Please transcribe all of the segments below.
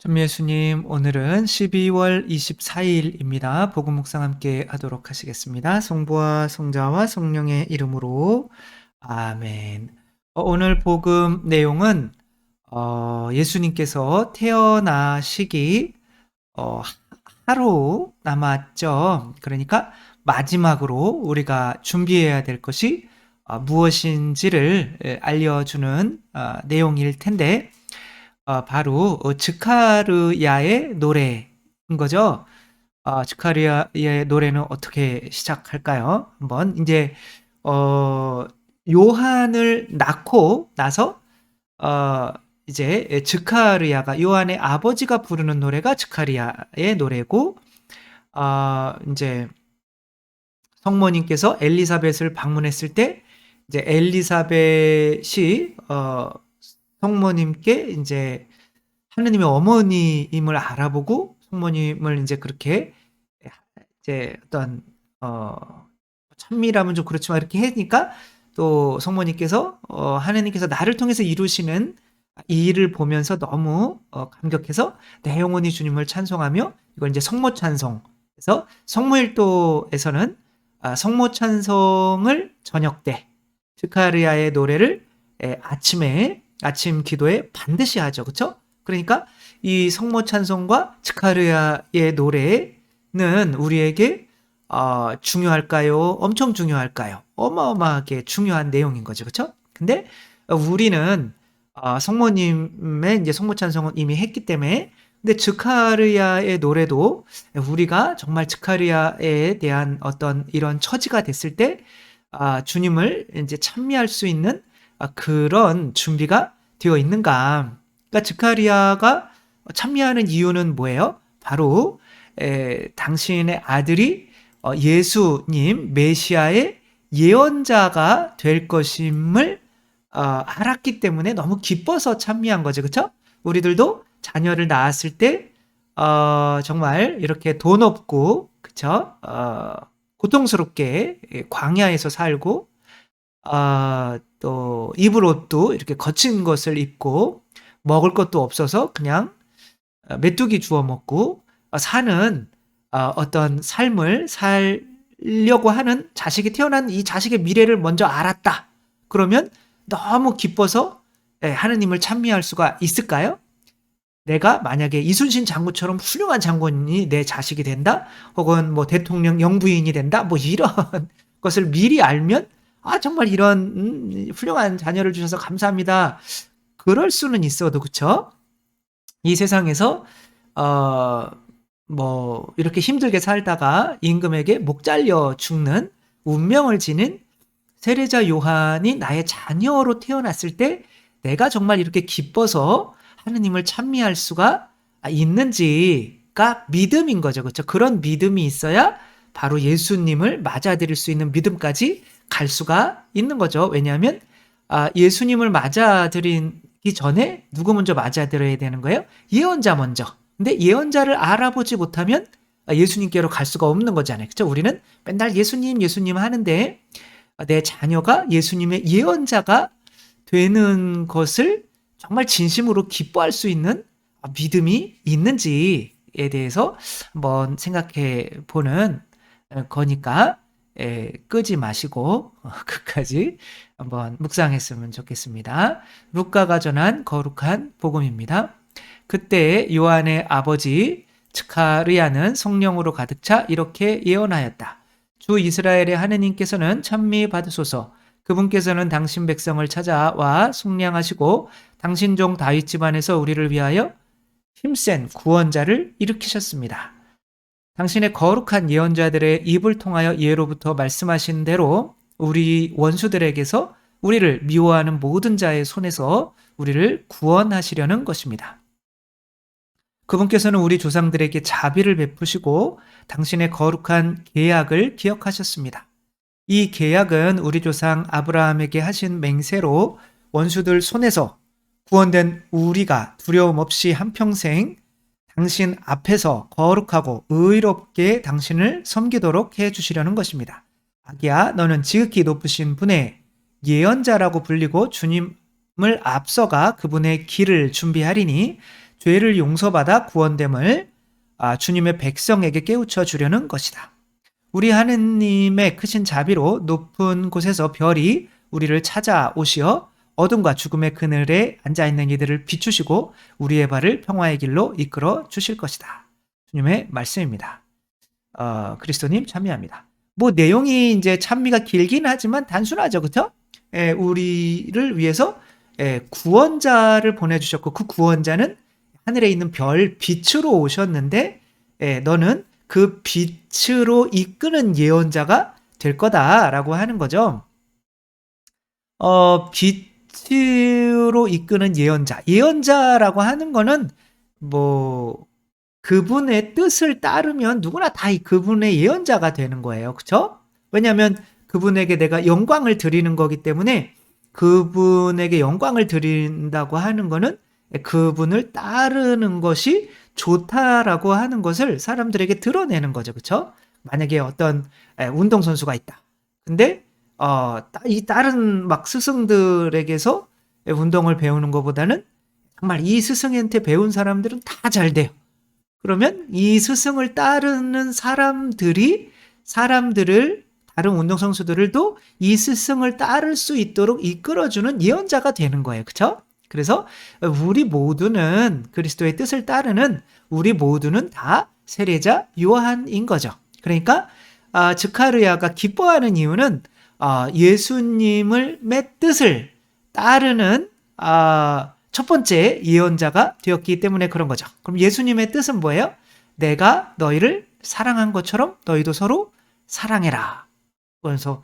예수님, 오늘은 12월 24일입니다. 복음 묵상 함께 하도록 하시겠습니다. 성부와 성자와 성령의 이름으로 아멘. 오늘 복음 내용은 예수님께서 태어나시기 어, 하루 남았죠. 그러니까 마지막으로 우리가 준비해야 될 것이 무엇인지를 알려주는 내용일 텐데, 바로 즈카르야의 노래인 거죠. 즈카르야의 노래는 어떻게 시작할까요? 한번 이제 요한을 낳고 나서 어, 이제 즈카르야가 요한의 아버지가 부르는 노래가 즈카르야의 노래고, 이제 성모님께서 엘리사벳을 방문했을 때 이제 엘리사벳이 성모님께 이제 하느님의 어머니임을 알아보고 성모님을 이제 그렇게 이제 어떤 찬미라면 좀 그렇지만 이렇게 하니까 또 성모님께서 하느님께서 나를 통해서 이루시는 이 일을 보면서 너무 감격해서 내 영혼이 주님을 찬송하며, 이걸 이제 성모 찬송. 그래서 성모일도에서는 성모 찬송을 저녁 때 스카리아의 노래를 아침에 아침 기도에 반드시 하죠. 그렇죠? 그러니까 이 성모 찬송과 스카르야의 노래는 우리에게 중요할까요? 엄청 중요할까요? 어마어마하게 중요한 내용인 거죠. 그렇죠? 근데 우리는 성모님의 이제 성모 찬송은 이미 했기 때문에, 근데 즈카르야의 노래도 우리가 정말 즈카르야에 대한 어떤 이런 처지가 됐을 때 주님을 이제 찬미할 수 있는 그런 준비가 되어 있는가? 그러니까 즈카리아가 찬미하는 이유는 뭐예요? 바로 당신의 아들이 예수님 메시아의 예언자가 될 것임을 알았기 때문에 너무 기뻐서 찬미한 거죠. 그렇죠? 우리들도 자녀를 낳았을 때 정말 이렇게 돈 없고, 그렇죠? 고통스럽게 광야에서 살고, 또 입을 옷도 이렇게 거친 것을 입고 먹을 것도 없어서 그냥 메뚜기 주워 먹고 사는 어떤 삶을 살려고 하는 자식이 태어난 이 자식의 미래를 먼저 알았다. 그러면 너무 기뻐서 하느님을 찬미할 수가 있을까요? 내가 만약에 이순신 장군처럼 훌륭한 장군이 내 자식이 된다, 혹은 뭐 대통령 영부인이 된다, 뭐 이런 것을 미리 알면 정말 이런 훌륭한 자녀를 주셔서 감사합니다. 그럴 수는 있어도, 그쵸? 이 세상에서 뭐 이렇게 힘들게 살다가 임금에게 목 잘려 죽는 운명을 지닌 세례자 요한이 나의 자녀로 태어났을 때 내가 정말 이렇게 기뻐서 하느님을 찬미할 수가 있는지가 믿음인 거죠. 그렇죠? 그런 믿음이 있어야 바로 예수님을 맞아들일 수 있는 믿음까지 갈 수가 있는 거죠. 왜냐하면 예수님을 맞아들이기 전에 누구 먼저 맞아들여야 되는 거예요? 예언자 먼저. 근데 예언자를 알아보지 못하면 예수님께로 갈 수가 없는 거잖아요. 그렇죠? 우리는 맨날 예수님 예수님 하는데 내 자녀가 예수님의 예언자가 되는 것을 정말 진심으로 기뻐할 수 있는 믿음이 있는지에 대해서 한번 생각해 보는 거니까 끄지 마시고 끝까지 한번 묵상했으면 좋겠습니다. 루카가 전한 거룩한 복음입니다. 그때 요한의 아버지 즈카르야는 성령으로 가득 차 이렇게 예언하였다. 주 이스라엘의 하느님께서는 찬미 받으소서. 그분께서는 당신 백성을 찾아와 속량하시고 당신 종 다윗 집안에서 우리를 위하여 힘센 구원자를 일으키셨습니다. 당신의 거룩한 예언자들의 입을 통하여 예로부터 말씀하신 대로 우리 원수들에게서 우리를 미워하는 모든 자의 손에서 우리를 구원하시려는 것입니다. 그분께서는 우리 조상들에게 자비를 베푸시고 당신의 거룩한 계약을 기억하셨습니다. 이 계약은 우리 조상 아브라함에게 하신 맹세로 원수들 손에서 구원된 우리가 두려움 없이 한평생 당신 앞에서 거룩하고 의롭게 당신을 섬기도록 해주시려는 것입니다. 아기야, 너는 지극히 높으신 분의 예언자라고 불리고 주님을 앞서가 그분의 길을 준비하리니 죄를 용서받아 구원됨을 주님의 백성에게 깨우쳐 주려는 것이다. 우리 하느님의 크신 자비로 높은 곳에서 별이 우리를 찾아오시어 어둠과 죽음의 그늘에 앉아있는 이들을 비추시고 우리의 발을 평화의 길로 이끌어 주실 것이다. 주님의 말씀입니다. 그리스도님 찬미합니다. 뭐 내용이 이제 찬미가 길긴 하지만 단순하죠, 그렇죠? 우리를 위해서 구원자를 보내주셨고 그 구원자는 하늘에 있는 별 빛으로 오셨는데 너는 그 빛으로 이끄는 예언자가 될 거다라고 하는 거죠. 빛으로 이끄는 예언자라고 하는 거는 뭐 그분의 뜻을 따르면 누구나 다 그분의 예언자가 되는 거예요. 그렇죠? 왜냐하면 그분에게 내가 영광을 드리는 거기 때문에 그분에게 영광을 드린다고 하는 거는 그분을 따르는 것이 좋다라고 하는 것을 사람들에게 드러내는 거죠. 그렇죠? 만약에 어떤 운동선수가 있다. 근데 이 다른 막 스승들에게서 운동을 배우는 것보다는 정말 이 스승한테 배운 사람들은 다 잘 돼요. 그러면 이 스승을 따르는 사람들을 다른 운동선수들도 이 스승을 따를 수 있도록 이끌어주는 예언자가 되는 거예요. 그렇죠? 그래서 우리 모두는 그리스도의 뜻을 따르는 우리 모두는 다 세례자 요한인 거죠. 그러니까 스가랴가 기뻐하는 이유는 예수님의 뜻을 따르는 첫 번째 예언자가 되었기 때문에 그런 거죠. 그럼 예수님의 뜻은 뭐예요? 내가 너희를 사랑한 것처럼 너희도 서로 사랑해라. 그래서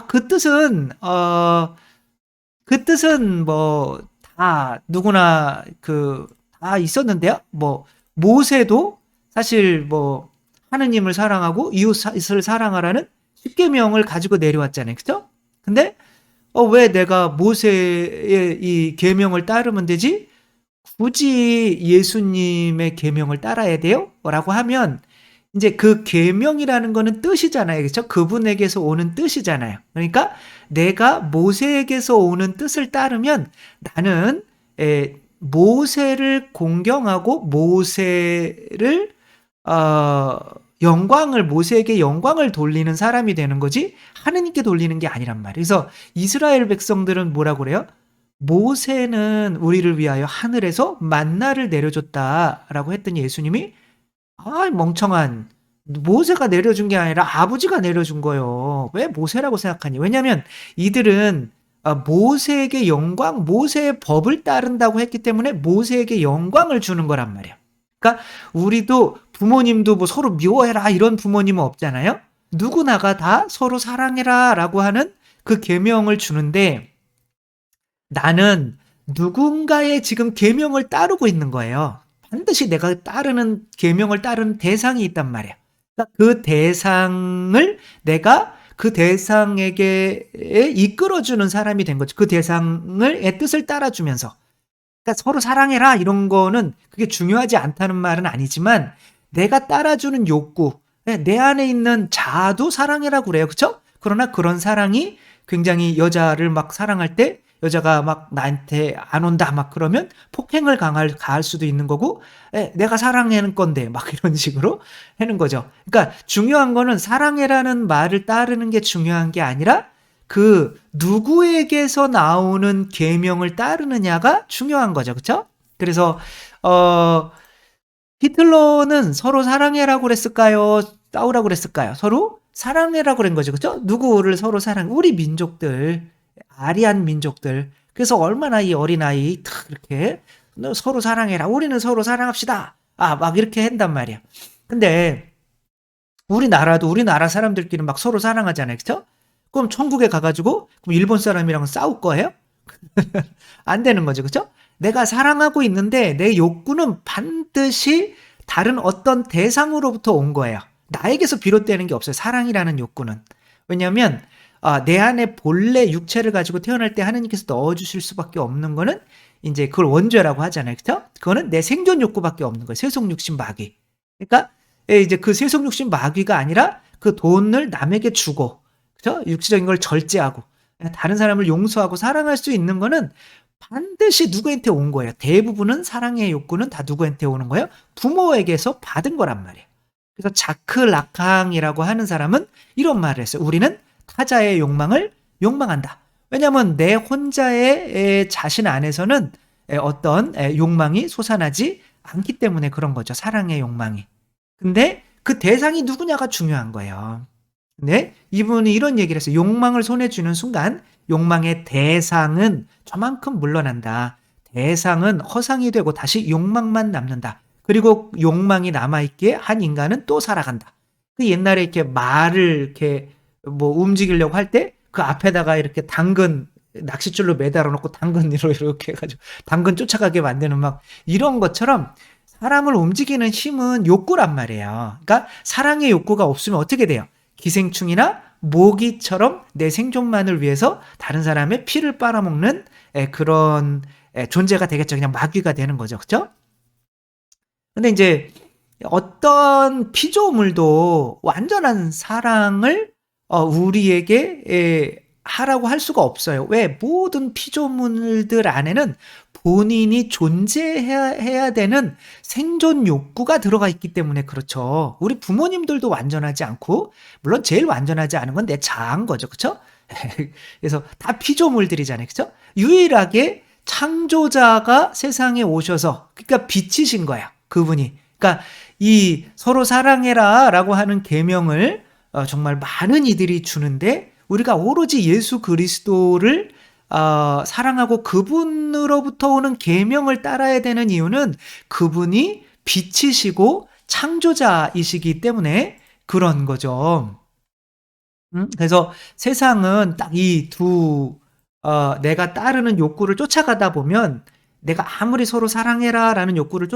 그 뜻은 뭐 다 누구나 다 있었는데요. 뭐 모세도 사실 뭐 하느님을 사랑하고 이웃을 사랑하라는 십계명을 가지고 내려왔잖아요. 그렇죠? 근데 왜 내가 모세의 이 계명을 따르면 되지? 굳이 예수님의 계명을 따라야 돼요? 라고 하면 이제 그 계명이라는 거는 뜻이잖아요. 그렇죠? 그분에게서 오는 뜻이잖아요. 그러니까 내가 모세에게서 오는 뜻을 따르면 나는 모세를 공경하고 모세에게 영광을 돌리는 사람이 되는 거지 하느님께 돌리는 게 아니란 말이에요. 그래서 이스라엘 백성들은 뭐라고 그래요? 모세는 우리를 위하여 하늘에서 만나를 내려줬다라고 했더니 예수님이 멍청한, 모세가 내려준 게 아니라 아버지가 내려준 거예요. 왜 모세라고 생각하니? 왜냐하면 이들은 모세에게 모세의 법을 따른다고 했기 때문에 모세에게 영광을 주는 거란 말이에요. 그러니까 우리도 부모님도 뭐 서로 미워해라 이런 부모님은 없잖아요. 누구나가 다 서로 사랑해라 라고 하는 그 계명을 주는데 나는 누군가의 지금 계명을 따르고 있는 거예요. 반드시 내가 따르는 계명을 따르는 대상이 있단 말이야. 그러니까 그 대상을 내가 그 대상에게 이끌어주는 사람이 된 거죠. 그 대상의 뜻을 따라주면서. 그러니까 서로 사랑해라 이런 거는 그게 중요하지 않다는 말은 아니지만 내가 따라주는 욕구, 내 안에 있는 자아도 사랑해라고 그래요. 그렇죠? 그러나 그런 사랑이 굉장히 여자를 막 사랑할 때 여자가 막 나한테 안 온다 막 그러면 폭행을 가할 수도 있는 거고 내가 사랑하는 건데 막 이런 식으로 하는 거죠. 그러니까 중요한 거는 사랑해라는 말을 따르는 게 중요한 게 아니라 그 누구에게서 나오는 계명을 따르느냐가 중요한 거죠. 그렇죠? 그래서 히틀러는 서로 사랑해라고 그랬을까요? 싸우라고 그랬을까요? 서로 사랑해라고 그런 거죠. 그렇죠? 누구를 서로 우리 민족들, 아리안 민족들. 그래서 얼마나 이 어린아이 탁 이렇게 서로 사랑해라. 우리는 서로 사랑합시다. 막 이렇게 한단 말이야. 근데 우리나라도 우리나라 사람들끼리 막 서로 사랑하잖아요. 그렇죠? 그럼 천국에 가가지고 그럼 일본 사람이랑 싸울 거예요? 안 되는 거죠. 그렇죠? 내가 사랑하고 있는데 내 욕구는 반드시 다른 어떤 대상으로부터 온 거예요. 나에게서 비롯되는 게 없어요. 사랑이라는 욕구는. 왜냐하면 내 안에 본래 육체를 가지고 태어날 때 하나님께서 넣어주실 수밖에 없는 거는 이제 그걸 원죄라고 하잖아요. 그렇죠? 그거는 내 생존 욕구밖에 없는 거예요. 세속육신 마귀. 그러니까 이제 그 세속육신 마귀가 아니라 그 돈을 남에게 주고, 그렇죠? 육체적인 걸 절제하고 다른 사람을 용서하고 사랑할 수 있는 거는 반드시 누구한테 온 거예요. 대부분은 사랑의 욕구는 다 누구한테 오는 거예요? 부모에게서 받은 거란 말이에요. 그래서 자크 라캉이라고 하는 사람은 이런 말을 했어요. 우리는 타자의 욕망을 욕망한다. 왜냐하면 내 혼자의 자신 안에서는 어떤 욕망이 솟아나지 않기 때문에 그런 거죠. 사랑의 욕망이. 근데 그 대상이 누구냐가 중요한 거예요. 근데 이분이 이런 얘기를 했어요. 욕망을 손에 쥐는 순간 욕망의 대상은 저만큼 물러난다. 대상은 허상이 되고 다시 욕망만 남는다. 그리고 욕망이 남아있기에 한 인간은 또 살아간다. 그 옛날에 이렇게 말을 이렇게 뭐 움직이려고 할 때 그 앞에다가 이렇게 당근 낚싯줄로 매달아 놓고 당근으로 이렇게 해가지고 당근 쫓아가게 만드는 막 이런 것처럼 사람을 움직이는 힘은 욕구란 말이에요. 그러니까 사랑의 욕구가 없으면 어떻게 돼요? 기생충이나 모기처럼 내 생존만을 위해서 다른 사람의 피를 빨아먹는 그런 존재가 되겠죠. 그냥 마귀가 되는 거죠. 그렇죠? 근데 이제 어떤 피조물도 완전한 사랑을 우리에게 하라고 할 수가 없어요. 왜? 모든 피조물들 안에는 본인이 존재해야 되는 생존 욕구가 들어가 있기 때문에 그렇죠. 우리 부모님들도 완전하지 않고, 물론 제일 완전하지 않은 건 내 자아인 거죠. 그쵸? 그래서 다 피조물들이잖아요. 그쵸? 유일하게 창조자가 세상에 오셔서, 그러니까 빛이신 거야. 그분이. 그러니까 이 서로 사랑해라 라고 하는 계명을 정말 많은 이들이 주는데 우리가 오로지 예수 그리스도를 사랑하고 그분으로부터 오는 계명을 따라야 되는 이유는 그분이 빛이시고 창조자이시기 때문에 그런 거죠. 그래서 세상은 딱 이 내가 따르는 욕구를 쫓아가다 보면 내가 아무리 서로 사랑해라 라는 욕구를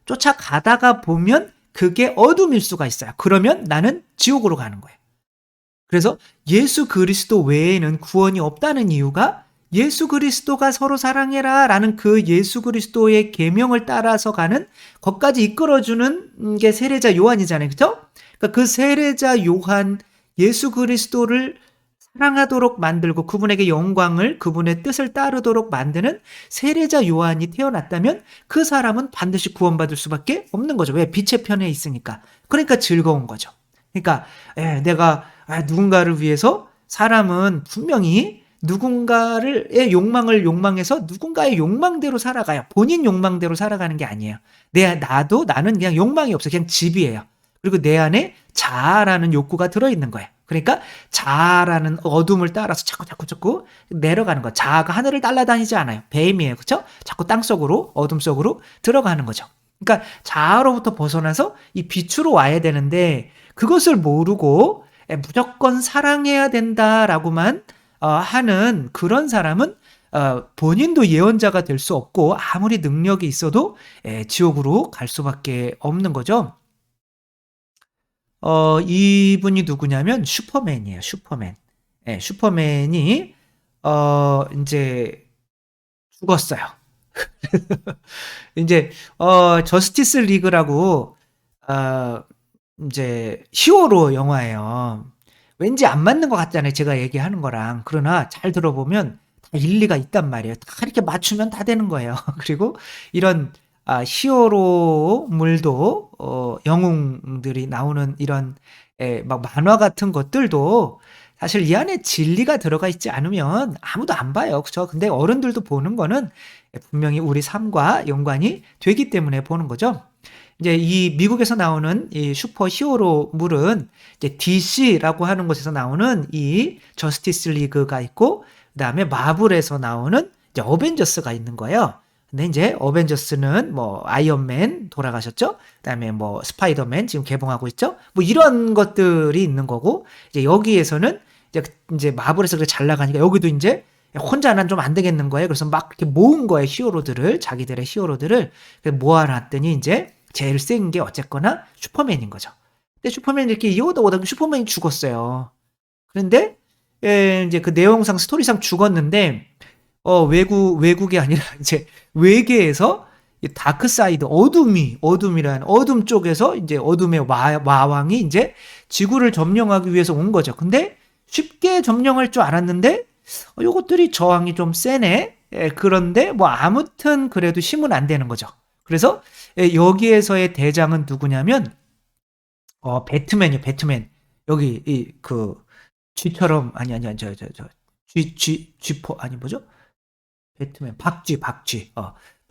쫓아가다가 보면 그게 어둠일 수가 있어요. 그러면 나는 지옥으로 가는 거예요. 그래서 예수 그리스도 외에는 구원이 없다는 이유가 예수 그리스도가 서로 사랑해라 라는 그 예수 그리스도의 계명을 따라서 가는 것까지 이끌어주는 게 세례자 요한이잖아요. 그렇죠? 그러니까 그 세례자 요한 예수 그리스도를 사랑하도록 만들고 그분에게 영광을 그분의 뜻을 따르도록 만드는 세례자 요한이 태어났다면 그 사람은 반드시 구원받을 수밖에 없는 거죠. 왜? 빛의 편에 있으니까. 그러니까 즐거운 거죠. 그러니까 내가 누군가를 위해서 사람은 분명히 누군가의 욕망을 욕망해서 누군가의 욕망대로 살아가요. 본인 욕망대로 살아가는 게 아니에요. 나는 그냥 욕망이 없어요. 그냥 집이에요. 그리고 내 안에 자아라는 욕구가 들어있는 거예요. 그러니까 자아라는 어둠을 따라서 자꾸 내려가는 거. 자아가 하늘을 날아다니지 않아요. 뱀이에요. 그렇죠? 자꾸 땅속으로 어둠 속으로 들어가는 거죠. 그러니까 자아로부터 벗어나서 이 빛으로 와야 되는데 그것을 모르고 무조건 사랑해야 된다라고만 하는 그런 사람은 본인도 예언자가 될 수 없고 아무리 능력이 있어도 지옥으로 갈 수밖에 없는 거죠. 이분이 누구냐면 슈퍼맨이에요. 슈퍼맨. 슈퍼맨이 이제 죽었어요. 이제 저스티스 리그라고 이제 히어로 영화예요. 왠지 안 맞는 것 같잖아요. 제가 얘기하는 거랑. 그러나 잘 들어보면 다 일리가 있단 말이에요. 다 이렇게 맞추면 다 되는 거예요. 그리고 이런 히어로물도 영웅들이 나오는 이런 막 만화 같은 것들도 사실 이 안에 진리가 들어가 있지 않으면 아무도 안 봐요. 그렇죠? 근데 어른들도 보는 거는 분명히 우리 삶과 연관이 되기 때문에 보는 거죠. 이제 이 미국에서 나오는 이 슈퍼 히어로물은 이제 DC라고 하는 곳에서 나오는 이 저스티스 리그가 있고 그다음에 마블에서 나오는 이제 어벤져스가 있는 거예요. 근데 이제 어벤져스는 뭐 아이언맨 돌아가셨죠? 그다음에 뭐 스파이더맨 지금 개봉하고 있죠? 뭐 이런 것들이 있는 거고 이제 여기에서는 이제 마블에서 그렇게 잘 나가니까 여기도 이제 혼자는 좀 안 되겠는 거예요. 그래서 막 이렇게 모은 거예요. 히어로들을 자기들의 히어로들을 모아놨더니 이제 제일 센 게 어쨌거나 슈퍼맨인 거죠. 근데 슈퍼맨이 이렇게 이어오다 슈퍼맨이 죽었어요. 그런데 이제 그 내용상 스토리상 죽었는데 외국이 아니라 이제 외계에서 다크 사이드 어둠이란 어둠 쪽에서 이제 어둠의 마왕이 이제 지구를 점령하기 위해서 온 거죠. 근데 쉽게 점령할 줄 알았는데 요것들이 저항이 좀 세네. 그런데 뭐 아무튼 그래도 힘은 안 되는 거죠. 그래서 여기에서의 대장은 누구냐면 배트맨이요, 배트맨. 여기 쥐처럼 아니 쥐포 아니 뭐죠? 배트맨 박쥐.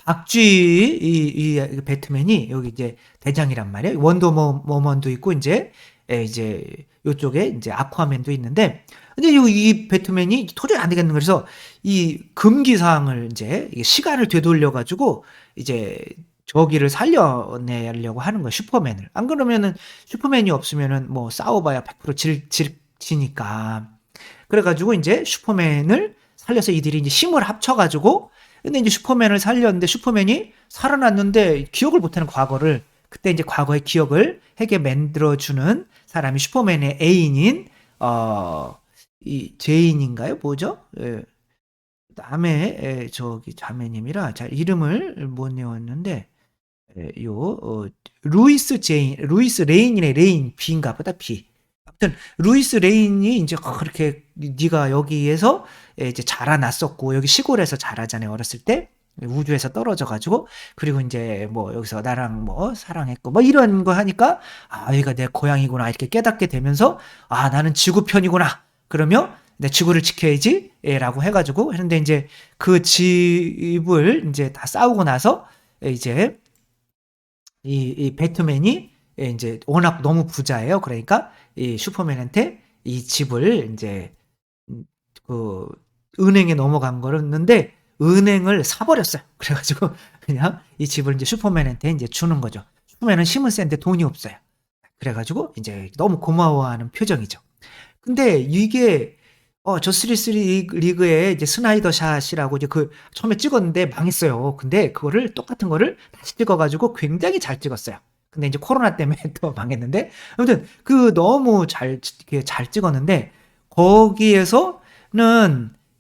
박쥐 이 배트맨이 여기 이제 대장이란 말이에요. 원더우먼도 있고 이제 요쪽에 이제 아쿠아맨도 있는데 근데 이 배트맨이 도저히 안 되겠는 거예요. 그래서 이 금기 사항을 이제 시간을 되돌려 가지고 이제 저기를 살려내려고 하는 거예요. 슈퍼맨을. 안 그러면은 슈퍼맨이 없으면은 뭐 싸워봐야 100% 지니까. 그래가지고 이제 슈퍼맨을 살려서 이들이 이제 힘을 합쳐가지고 근데 이제 슈퍼맨을 살렸는데 슈퍼맨이 살아났는데 기억을 못하는 과거를 그때 이제 과거의 기억을 해게 만들어주는 사람이 슈퍼맨의 애인인 이 제인인가요? 뭐죠? 남의 저기 자매님이라 잘 이름을 못 외웠는데 루이스 레인이네. 레인 B인가 보다. B. 아무튼 루이스 레인이 이제 그렇게 네가 여기에서 이제 자라났었고 여기 시골에서 자라잖아요. 어렸을 때 우주에서 떨어져 가지고 그리고 이제 뭐 여기서 나랑 뭐 사랑했고 뭐 이런 거 하니까 얘가 내 고향이구나 이렇게 깨닫게 되면서 나는 지구 편이구나. 그러면 내 지구를 지켜야지라고 해가지고 했는데 이제 그 집을 이제 다 싸우고 나서 이제 이 배트맨이 이제 워낙 너무 부자예요. 그러니까 이 슈퍼맨한테 이 집을 이제 그 은행에 넘어간 거였는데 은행을 사버렸어요. 그래가지고 그냥 이 집을 이제 슈퍼맨한테 이제 주는 거죠. 슈퍼맨은 힘은 센데 돈이 없어요. 그래가지고 이제 너무 고마워하는 표정이죠. 근데 이게 저스티스 리그에 이제 스나이더 샷이라고 이제 그 처음에 찍었는데 망했어요. 근데 그거를 똑같은 거를 다시 찍어가지고 굉장히 잘 찍었어요. 근데 이제 코로나 때문에 또 망했는데 아무튼 그 너무 잘 찍었는데 거기에서는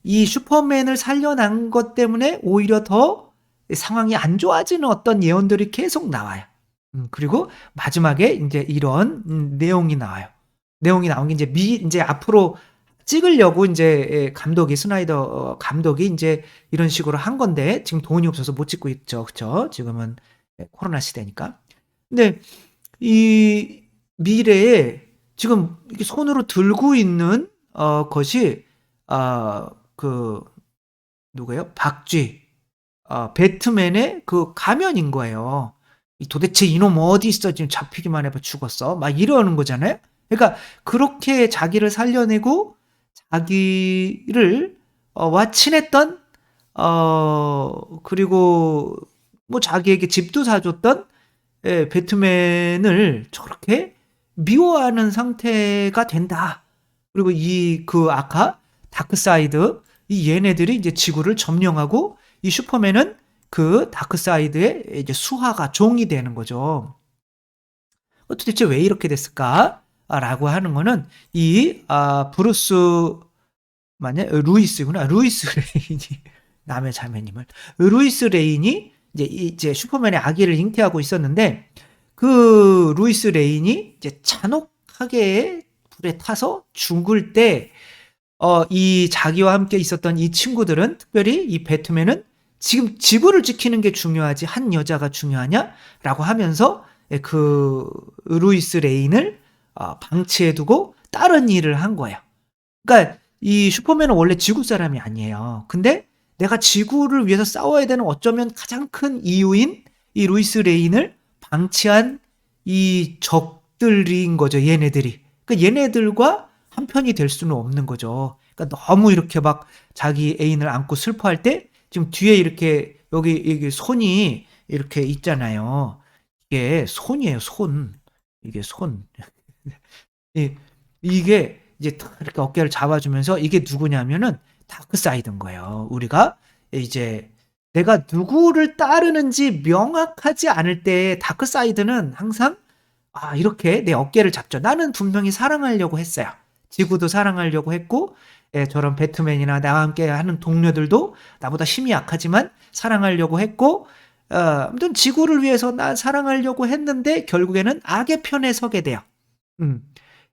이 슈퍼맨을 살려난 것 때문에 오히려 더 상황이 안 좋아지는 어떤 예언들이 계속 나와요. 그리고 마지막에 이제 이런 내용이 나와요. 내용이 나온 게 이제 앞으로 찍으려고 이제 감독이 스나이더 감독이 이제 이런 식으로 한 건데 지금 돈이 없어서 못 찍고 있죠. 그쵸? 지금은 코로나 시대니까. 근데 이 미래에 지금 이렇게 손으로 들고 있는 것이 그 누구예요? 박쥐 배트맨의 그 가면인 거예요. 도대체 이놈 어디 있어? 지금 잡히기만 해봐 죽었어. 막 이러는 거잖아요. 그러니까 그렇게 자기를 살려내고 자기를 와친했던 그리고 뭐 자기에게 집도 사줬던 배트맨을 저렇게 미워하는 상태가 된다. 그리고 아까 다크사이드 이 얘네들이 이제 지구를 점령하고 이 슈퍼맨은 그 다크사이드의 이제 수하가 종이 되는 거죠. 도대체 왜 이렇게 됐을까? 라고 하는 거는 브루스 루이스구나. 루이스 레인이 남의 자매님을 루이스 레인이 이제 슈퍼맨의 아기를 잉태하고 있었는데 그 루이스 레인이 이제 잔혹하게 불에 타서 죽을 때 이 자기와 함께 있었던 이 친구들은 특별히 이 배트맨은 지금 지구를 지키는 게 중요하지 한 여자가 중요하냐라고 하면서 그 루이스 레인을 방치해두고 다른 일을 한 거예요. 그러니까 이 슈퍼맨은 원래 지구 사람이 아니에요. 근데 내가 지구를 위해서 싸워야 되는 어쩌면 가장 큰 이유인 이 루이스 레인을 방치한 이 적들인 거죠. 얘네들이. 그러니까 얘네들과 한편이 될 수는 없는 거죠. 그러니까 너무 이렇게 막 자기 애인을 안고 슬퍼할 때 지금 뒤에 이렇게 여기 손이 이렇게 있잖아요. 이게 손이에요. 손. 이게 손. 이게 이제 이렇게 어깨를 잡아주면서 이게 누구냐면은 다크사이드인 거예요. 우리가 이제 내가 누구를 따르는지 명확하지 않을 때 다크사이드는 항상 이렇게 내 어깨를 잡죠. 나는 분명히 사랑하려고 했어요. 지구도 사랑하려고 했고 저런 배트맨이나 나와 함께 하는 동료들도 나보다 힘이 약하지만 사랑하려고 했고 아무튼 지구를 위해서 나 사랑하려고 했는데 결국에는 악의 편에 서게 돼요.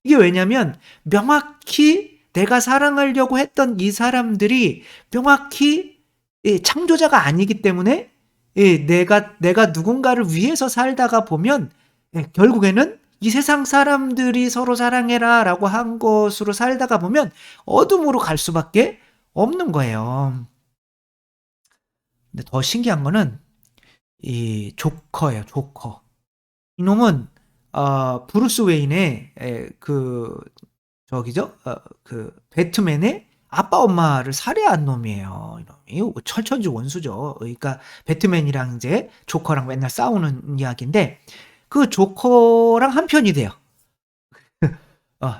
이게 왜냐면 명확히 내가 사랑하려고 했던 이 사람들이 명확히 창조자가 아니기 때문에 내가 누군가를 위해서 살다가 보면 결국에는 이 세상 사람들이 서로 사랑해라 라고 한 것으로 살다가 보면 어둠으로 갈 수밖에 없는 거예요. 근데 더 신기한 거는 이 조커예요, 조커. 이놈은 브루스 웨인의 그 배트맨의 아빠 엄마를 살해한 놈이에요. 이놈이 철천지 원수죠. 그러니까 배트맨이랑 이제 조커랑 맨날 싸우는 이야기인데 그 조커랑 한 편이 돼요.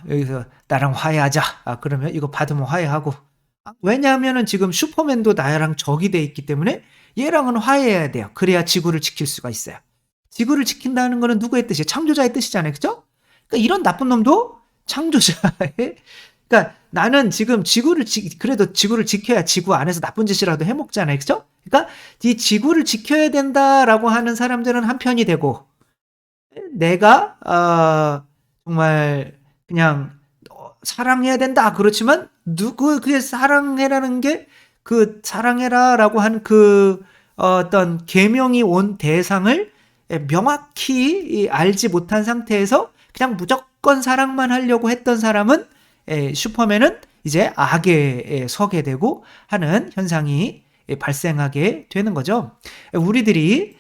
여기서 나랑 화해하자. 그러면 이거 받으면 화해하고. 왜냐하면은 지금 슈퍼맨도 나랑 적이 돼 있기 때문에 얘랑은 화해해야 돼요. 그래야 지구를 지킬 수가 있어요. 지구를 지킨다는 거는 누구의 뜻이에요? 창조자의 뜻이잖아요. 그죠? 그러니까 이런 나쁜 놈도 창조자의 그러니까 나는 지금 그래도 지구를 지켜야 지구 안에서 나쁜 짓이라도 해먹잖아요. 그죠? 그러니까 이 지구를 지켜야 된다라고 하는 사람들은 한 편이 되고 내가 정말 그냥 사랑해야 된다. 그렇지만 그게 사랑해라는 게 그 사랑해라라고 한 어떤 계명이 온 대상을 명확히 알지 못한 상태에서 그냥 무조건 사랑만 하려고 했던 사람은 슈퍼맨은 이제 악에 서게 되고 하는 현상이 발생하게 되는 거죠. 우리들이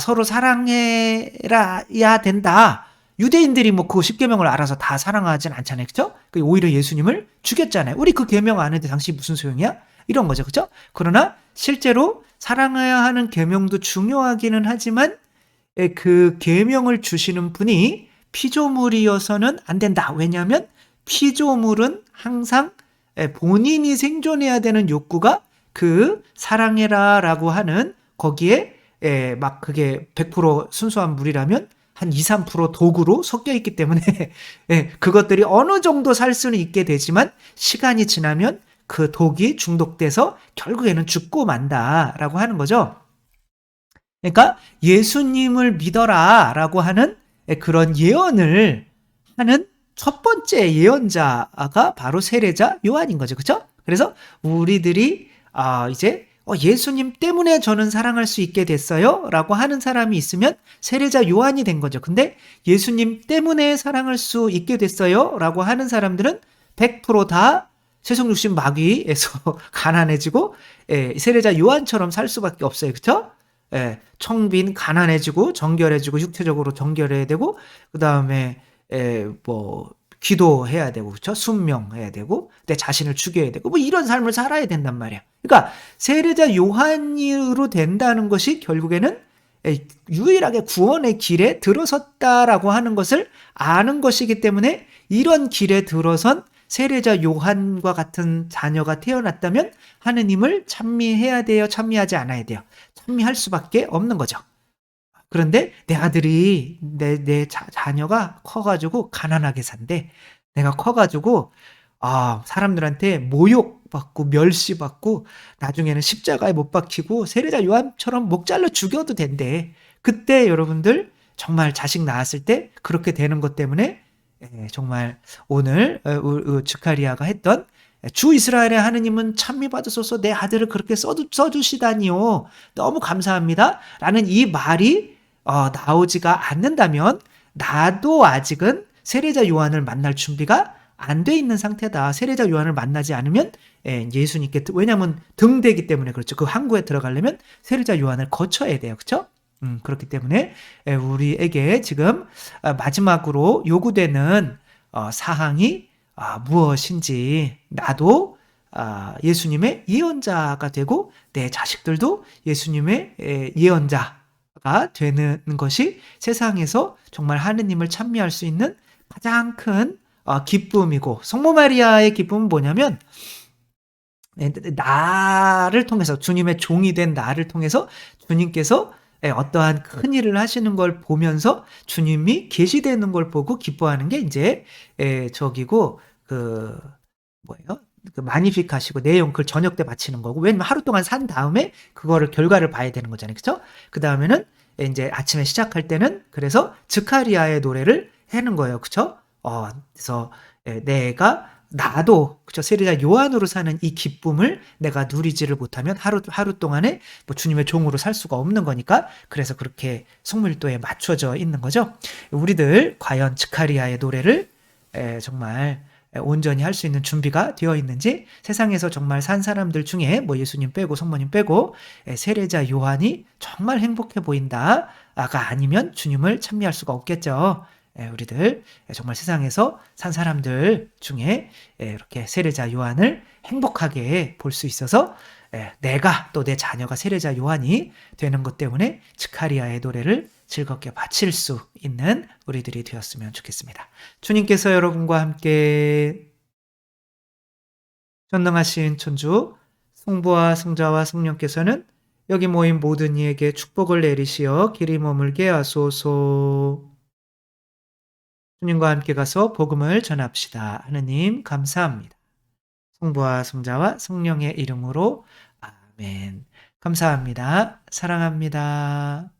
서로 사랑해야 된다. 유대인들이 뭐 그 10계명을 알아서 다 사랑하진 않잖아요. 그죠? 오히려 예수님을 죽였잖아요. 우리 그 계명 아는데 당신 무슨 소용이야? 이런 거죠. 그죠? 그러나 실제로 사랑해야 하는 계명도 중요하기는 하지만 그 계명을 주시는 분이 피조물이어서는 안 된다. 왜냐하면 피조물은 항상 본인이 생존해야 되는 욕구가 그 사랑해라라고 하는 거기에 막 그게 100% 순수한 물이라면 한 2, 3% 독으로 섞여 있기 때문에 그것들이 어느 정도 살 수는 있게 되지만 시간이 지나면 그 독이 중독돼서 결국에는 죽고 만다라고 하는 거죠. 그러니까 예수님을 믿어라라고 하는 그런 예언을 하는 첫 번째 예언자가 바로 세례자 요한인 거죠. 그렇죠? 그래서 우리들이 이제 예수님 때문에 저는 사랑할 수 있게 됐어요 라고 하는 사람이 있으면 세례자 요한이 된 거죠. 근데 예수님 때문에 사랑할 수 있게 됐어요 라고 하는 사람들은 100%다 세속육신 마귀에서 가난해지고 세례자 요한처럼 살 수밖에 없어요. 그렇죠? 청빈 가난해지고 정결해지고 육체적으로 정결해야 되고 그 다음에 뭐 기도해야 되고 그렇죠? 순명해야 되고 내 자신을 죽여야 되고 뭐 이런 삶을 살아야 된단 말이야. 그러니까 세례자 요한으로 된다는 것이 결국에는 유일하게 구원의 길에 들어섰다라고 하는 것을 아는 것이기 때문에 이런 길에 들어선 세례자 요한과 같은 자녀가 태어났다면 하느님을 찬미해야 돼요? 찬미하지 않아야 돼요? 찬미할 수밖에 없는 거죠. 그런데 내 아들이 내 자녀가 커가지고 가난하게 산대. 내가 커가지고 사람들한테 모욕받고 멸시받고 나중에는 십자가에 못 박히고 세례자 요한처럼 목 잘라 죽여도 된대. 그때 여러분들 정말 자식 낳았을 때 그렇게 되는 것 때문에 정말 오늘 즈카리아가 했던 주 이스라엘의 하느님은 찬미 받으소서 내 아들을 그렇게 써주시다니요. 너무 감사합니다. 라는 이 말이 나오지가 않는다면 나도 아직은 세례자 요한을 만날 준비가 안 돼 있는 상태다. 세례자 요한을 만나지 않으면 예수님께 왜냐하면 등대기 때문에 그렇죠. 그 항구에 들어가려면 세례자 요한을 거쳐야 돼요. 그렇죠? 그렇기 때문에 우리에게 지금 마지막으로 요구되는 사항이 무엇인지 나도 예수님의 예언자가 되고 내 자식들도 예수님의 예언자가 되는 것이 세상에서 정말 하느님을 찬미할 수 있는 가장 큰 기쁨이고 성모 마리아의 기쁨은 뭐냐면 나를 통해서 주님의 종이 된 나를 통해서 주님께서 어떠한 큰 일을 하시는 걸 보면서 주님이 계시되는 걸 보고 기뻐하는 게 이제 저기고 그 마니피카시고 내용 그걸 저녁 때 바치는 거고 왜냐면 하루 동안 산 다음에 그거를 결과를 봐야 되는 거잖아요. 그렇죠? 그 다음에는 이제 아침에 시작할 때는 그래서 즈카리아의 노래를 하는 거예요. 그렇죠? 그래서 내가 나도 그죠 세례자 요한으로 사는 이 기쁨을 내가 누리지를 못하면 하루 동안에 뭐 주님의 종으로 살 수가 없는 거니까 그래서 그렇게 성밀도에 맞춰져 있는 거죠. 우리들 과연 즈카리아의 노래를 정말 온전히 할 수 있는 준비가 되어 있는지 세상에서 정말 산 사람들 중에 뭐 예수님 빼고 성모님 빼고 세례자 요한이 정말 행복해 보인다가 아니면 주님을 찬미할 수가 없겠죠. 우리들 정말 세상에서 산 사람들 중에 이렇게 세례자 요한을 행복하게 볼 수 있어서 내가 또 내 자녀가 세례자 요한이 되는 것 때문에 즈카리아의 노래를 즐겁게 바칠 수 있는 우리들이 되었으면 좋겠습니다. 주님께서 여러분과 함께 전능하신 천주 성부와 성자와 성령께서는 여기 모인 모든 이에게 축복을 내리시어 길이 머물게 하소서. 주님과 함께 가서 복음을 전합시다. 하느님 감사합니다. 성부와 성자와 성령의 이름으로 아멘. 감사합니다. 사랑합니다.